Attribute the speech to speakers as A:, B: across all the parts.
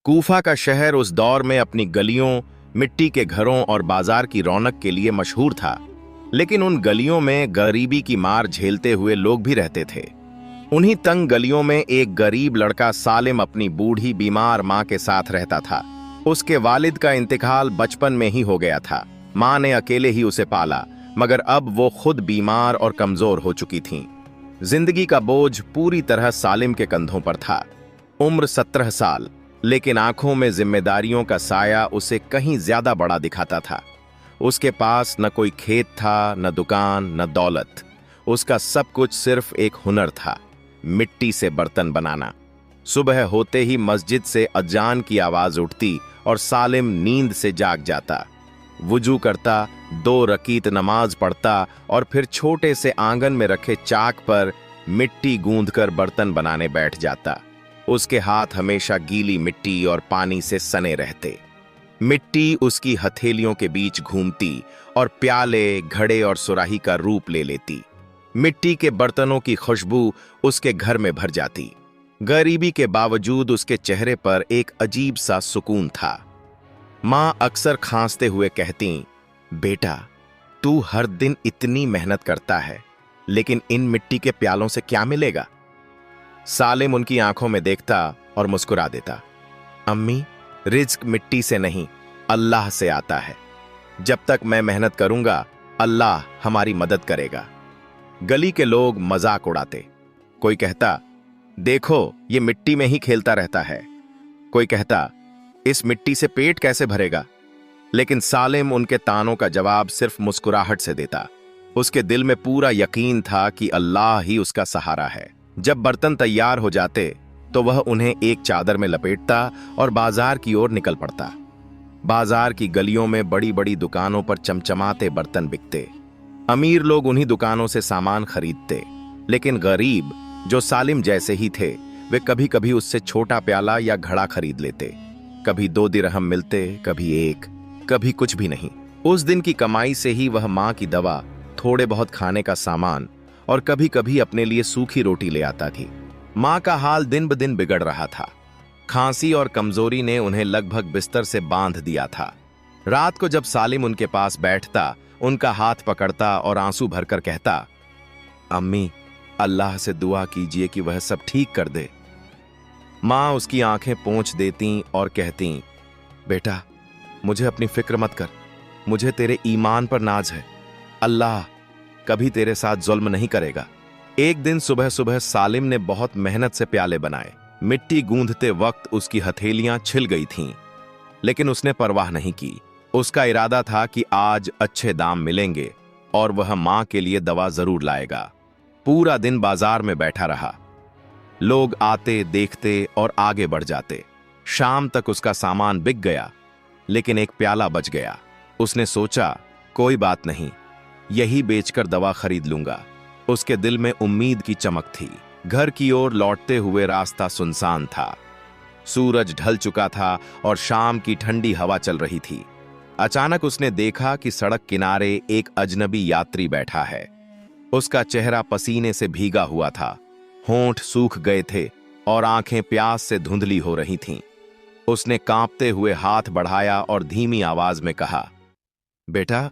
A: कूफा का शहर उस दौर में अपनी गलियों, मिट्टी के घरों और बाजार की रौनक के लिए मशहूर था। लेकिन उन गलियों में गरीबी की मार झेलते हुए लोग भी रहते थे। उन्हीं तंग गलियों में एक गरीब लड़का सालिम अपनी बूढ़ी बीमार माँ के साथ रहता था। उसके वालिद का इंतकाल बचपन में ही हो गया था। माँ ने अकेले ही उसे पाला, मगर अब वो खुद बीमार और कमजोर हो चुकी थीं। जिंदगी का बोझ पूरी तरह सालिम के कंधों पर था। उम्र 17 साल, लेकिन आंखों में जिम्मेदारियों का साया उसे कहीं ज्यादा बड़ा दिखाता था। उसके पास न कोई खेत था, न दुकान, न दौलत। उसका सब कुछ सिर्फ एक हुनर था, मिट्टी से बर्तन बनाना। सुबह होते ही मस्जिद से अजान की आवाज उठती और सालिम नींद से जाग जाता। वुजू करता, 2 रकीत नमाज पढ़ता और फिर छोटे से आंगन में रखे चाक पर मिट्टी गूंथकर बर्तन बनाने बैठ जाता। उसके हाथ हमेशा गीली मिट्टी और पानी से सने रहते। मिट्टी उसकी हथेलियों के बीच घूमती और प्याले, घड़े और सुराही का रूप ले लेती। मिट्टी के बर्तनों की खुशबू उसके घर में भर जाती। गरीबी के बावजूद उसके चेहरे पर एक अजीब सा सुकून था। माँ अक्सर खांसते हुए कहती, बेटा, तू हर दिन इतनी मेहनत करता है, लेकिन इन मिट्टी के प्यालों से क्या मिलेगा? सालिम उनकी आंखों में देखता और मुस्कुरा देता। अम्मी, रिज्क मिट्टी से नहीं, अल्लाह से आता है। जब तक मैं मेहनत करूंगा, अल्लाह हमारी मदद करेगा। गली के लोग मजाक उड़ाते। कोई कहता, देखो, ये मिट्टी में ही खेलता रहता है। कोई कहता, इस मिट्टी से पेट कैसे भरेगा? लेकिन सालिम उनके तानों का जवाब सिर्फ मुस्कुराहट से देता। उसके दिल में पूरा यकीन था कि अल्लाह ही उसका सहारा है। जब बर्तन तैयार हो जाते तो वह उन्हें एक चादर में लपेटता और बाजार की ओर निकल पड़ता। बाजार की गलियों में बड़ी बड़ी दुकानों पर चमचमाते बर्तन बिकते। अमीर लोग उन्हीं दुकानों से सामान खरीदते, लेकिन गरीब, जो सालिम जैसे ही थे, वे कभी कभी उससे छोटा प्याला या घड़ा खरीद लेते। कभी 2 दिरहम मिलते, कभी 1, कभी कुछ भी नहीं। उस दिन की कमाई से ही वह माँ की दवा, थोड़े बहुत खाने का सामान और कभी कभी अपने लिए सूखी रोटी ले आता थी। माँ का हाल दिन ब दिन बिगड़ रहा था। खांसी और कमजोरी ने उन्हें लगभग बिस्तर से बांध दिया था। रात को जब सालिम उनके पास बैठता, उनका हाथ पकड़ता और आंसू भरकर कहता, अम्मी, अल्लाह से दुआ कीजिए कि वह सब ठीक कर दे। माँ उसकी आंखें पोंछ देती और कहती, बेटा, मुझे अपनी फिक्र मत कर, मुझे तेरे ईमान पर नाज है। अल्लाह कभी तेरे साथ जुल्म नहीं करेगा। एक दिन सुबह सुबह सालिम ने बहुत मेहनत से प्याले बनाए। मिट्टी गूंथते वक्त उसकी हथेलियां छिल गई थीं, लेकिन उसने परवाह नहीं की। उसका इरादा था कि आज अच्छे दाम मिलेंगे और वह माँ के लिए दवा जरूर लाएगा। पूरा दिन बाजार में बैठा रहा। लोग आते, देखते और आगे बढ़ जाते। शाम तक उसका सामान बिक गया, लेकिन एक प्याला बच गया। उसने सोचा, कोई बात नहीं, यही बेचकर दवा खरीद लूंगा। उसके दिल में उम्मीद की चमक थी। घर की ओर लौटते हुए रास्ता सुनसान था। सूरज ढल चुका था और शाम की ठंडी हवा चल रही थी। अचानक उसने देखा कि सड़क किनारे एक अजनबी यात्री बैठा है। उसका चेहरा पसीने से भीगा हुआ था, होंठ सूख गए थे और आंखें प्यास से धुंधली हो रही थीं। उसने कांपते हुए हाथ बढ़ाया और धीमी आवाज में कहा, बेटा,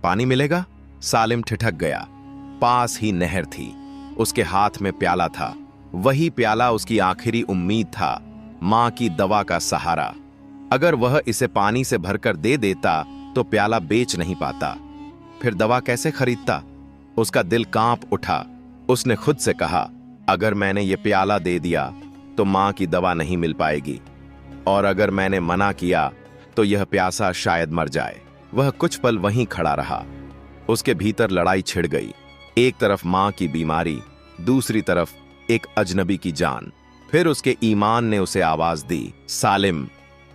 A: पानी मिलेगा? सालिम ठिठक गया। पास ही नहर थी। उसके हाथ में प्याला था। वही प्याला उसकी आखिरी उम्मीद था, मां की दवा का सहारा। अगर वह इसे पानी से भरकर दे देता तो प्याला बेच नहीं पाता, फिर दवा कैसे खरीदता? उसका दिल कांप उठा। उसने खुद से कहा, अगर मैंने ये प्याला दे दिया तो मां की दवा नहीं मिल पाएगी, और अगर मैंने मना किया तो यह प्यासा शायद मर जाए। वह कुछ पल वहीं खड़ा रहा। उसके भीतर लड़ाई छिड़ गई। एक तरफ मां की बीमारी, दूसरी तरफ एक अजनबी की जान। फिर उसके ईमान ने उसे आवाज दी, सालिम,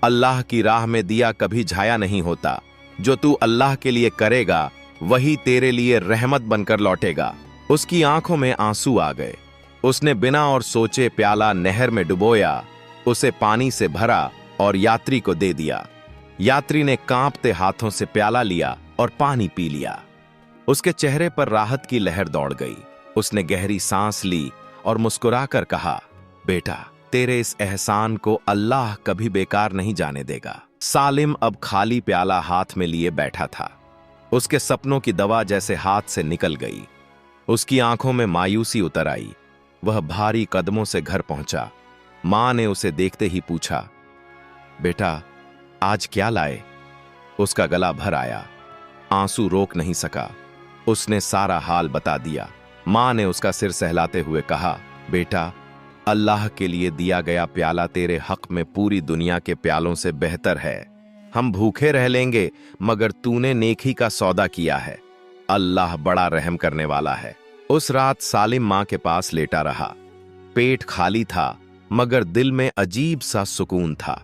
A: अल्लाह की राह में दिया कभी झाया नहीं होता। जो तू अल्लाह के लिए करेगा, वही तेरे लिए रहमत बनकर लौटेगा। उसकी आंखों में आंसू आ गए। उसने बिना और सोचे प्याला नहर में डुबोया, उसे पानी से भरा और यात्री को दे दिया। यात्री ने कांपते हाथों से प्याला लिया और पानी पी लिया। उसके चेहरे पर राहत की लहर दौड़ गई। उसने गहरी सांस ली और मुस्कुराकर कहा, बेटा, तेरे इस एहसान को अल्लाह कभी बेकार नहीं जाने देगा। सालिम अब खाली प्याला हाथ में लिए बैठा था। उसके सपनों की दवा जैसे हाथ से निकल गई। उसकी आंखों में मायूसी उतर आई। वह भारी कदमों से घर पहुंचा। मां ने उसे देखते ही पूछा, बेटा आज क्या लाए? उसका गला भर आया। आंसू रोक नहीं सका। उसने सारा हाल बता दिया। मां ने उसका सिर सहलाते हुए कहा, बेटा अल्लाह के लिए दिया गया प्याला तेरे हक में पूरी दुनिया के प्यालों से बेहतर है। हम भूखे रह लेंगे मगर तूने नेकी का सौदा किया है। अल्लाह बड़ा रहम करने वाला है। उस रात सालिम मां के पास लेटा रहा। पेट खाली था मगर दिल में अजीब सा सुकून था।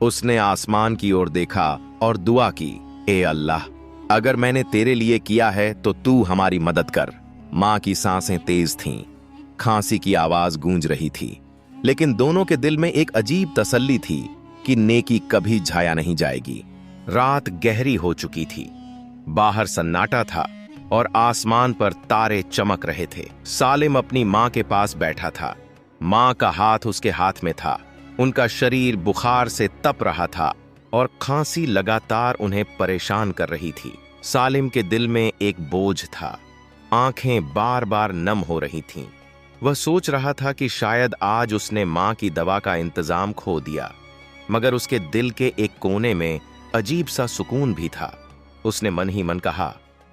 A: उसने आसमान की ओर देखा और दुआ की, ए अल्लाह अगर मैंने तेरे लिए किया है तो तू हमारी मदद कर। मां की सांसें तेज थीं। खांसी की आवाज गूंज रही थी, लेकिन दोनों के दिल में एक अजीब तसल्ली थी कि नेकी कभी झाया नहीं जाएगी। रात गहरी हो चुकी थी। बाहर सन्नाटा था और आसमान पर तारे चमक रहे थे। सालिम अपनी मां के पास बैठा था। मां का हाथ उसके हाथ में था। उनका शरीर बुखार से तप रहा था और खांसी लगातार उन्हें परेशान कर रही थी। सालिम के दिल में एक बोझ था। आंखें बार बार नम हो रही थीं। वह सोच रहा था कि शायद आज उसने मां की दवा का इंतजाम खो दिया, मगर उसके दिल के एक कोने में अजीब सा सुकून भी था। उसने मन ही मन कहा,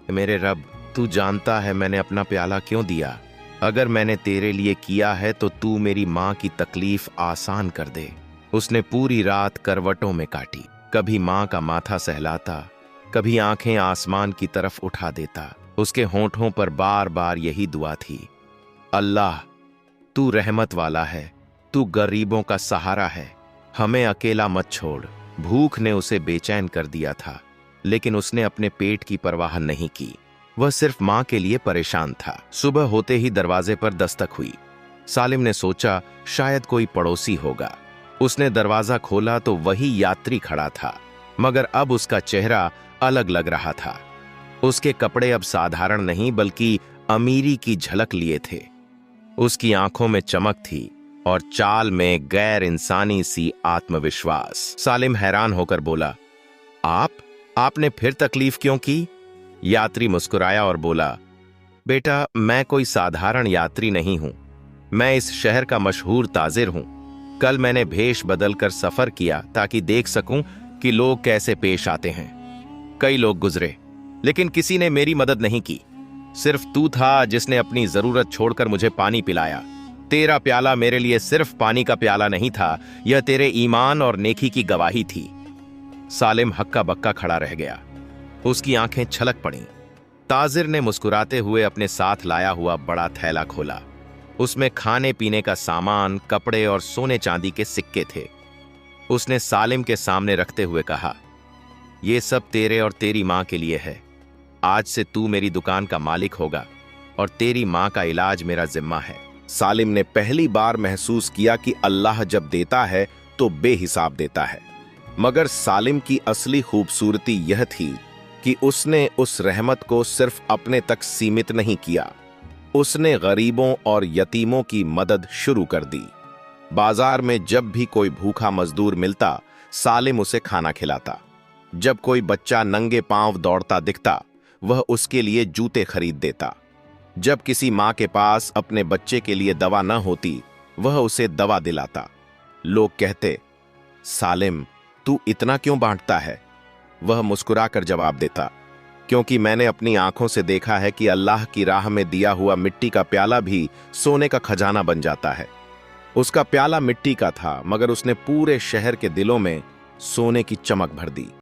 A: मेरे रब तू जानता है मैंने अपना प्याला क्यों दिया। अगर मैंने तेरे लिए किया है तो तू मेरी मां की तकलीफ आसान कर दे। उसने पूरी रात करवटों में काटी। कभी मां का माथा सहलाता, कभी आंखें आसमान की तरफ उठा देता। उसके होंठों पर बार बार यही दुआ थी, अल्लाह तू रहमत वाला है, तू गरीबों का सहारा है, हमें अकेला मत छोड़। भूख ने उसे बेचैन कर दिया था, लेकिन उसने अपने पेट की परवाह नहीं की। वह सिर्फ मां के लिए परेशान था। सुबह होते ही दरवाजे पर दस्तक हुई। सालिम ने सोचा शायद कोई पड़ोसी होगा। उसने दरवाजा खोला तो वही यात्री खड़ा था, मगर अब उसका चेहरा अलग लग रहा था। उसके कपड़े अब साधारण नहीं बल्कि अमीरी की झलक लिए थे। उसकी आंखों में चमक थी और चाल में गैर इंसानी सी आत्मविश्वास। सालिम हैरान होकर बोला, आपने फिर तकलीफ क्यों की? यात्री मुस्कुराया और बोला, बेटा मैं कोई साधारण यात्री नहीं हूं। मैं इस शहर का मशहूर ताजिर हूं। कल मैंने भेष बदलकर सफर किया ताकि देख सकूं कि लोग कैसे पेश आते हैं। कई लोग गुजरे, लेकिन किसी ने मेरी मदद नहीं की। सिर्फ तू था जिसने अपनी जरूरत छोड़कर मुझे पानी पिलाया। तेरा प्याला मेरे लिए सिर्फ पानी का प्याला नहीं था, यह तेरे ईमान और नेकी की गवाही थी। सालिम हक्का बक्का खड़ा रह गया। उसकी आंखें छलक पड़ीं। ताजिर ने मुस्कुराते हुए अपने साथ लाया हुआ बड़ा थैला खोला। उसमें खाने पीने का सामान, कपड़े और सोने चांदी के सिक्के थे। उसने सालिम के सामने रखते हुए कहा, यह सब तेरे और तेरी मां के लिए है। आज से तू मेरी दुकान का मालिक होगा और तेरी मां का इलाज मेरा जिम्मा है। सालिम ने पहली बार महसूस किया कि अल्लाह जब देता है तो बेहिसाब देता है। मगर सालिम की असली खूबसूरती यह थी कि उसने उस रहमत को सिर्फ अपने तक सीमित नहीं किया। उसने गरीबों और यतीमों की मदद शुरू कर दी। बाजार में जब भी कोई भूखा मजदूर मिलता, सालिम उसे खाना खिलाता। जब कोई बच्चा नंगे पांव दौड़ता दिखता, वह उसके लिए जूते खरीद देता। जब किसी मां के पास अपने बच्चे के लिए दवा न होती, वह उसे दवा दिलाता। लोग कहते, सालिम तू इतना क्यों बांटता है? वह मुस्कुराकर जवाब देता, क्योंकि मैंने अपनी आंखों से देखा है कि अल्लाह की राह में दिया हुआ मिट्टी का प्याला भी सोने का खजाना बन जाता है। उसका प्याला मिट्टी का था, मगर उसने पूरे शहर के दिलों में सोने की चमक भर दी।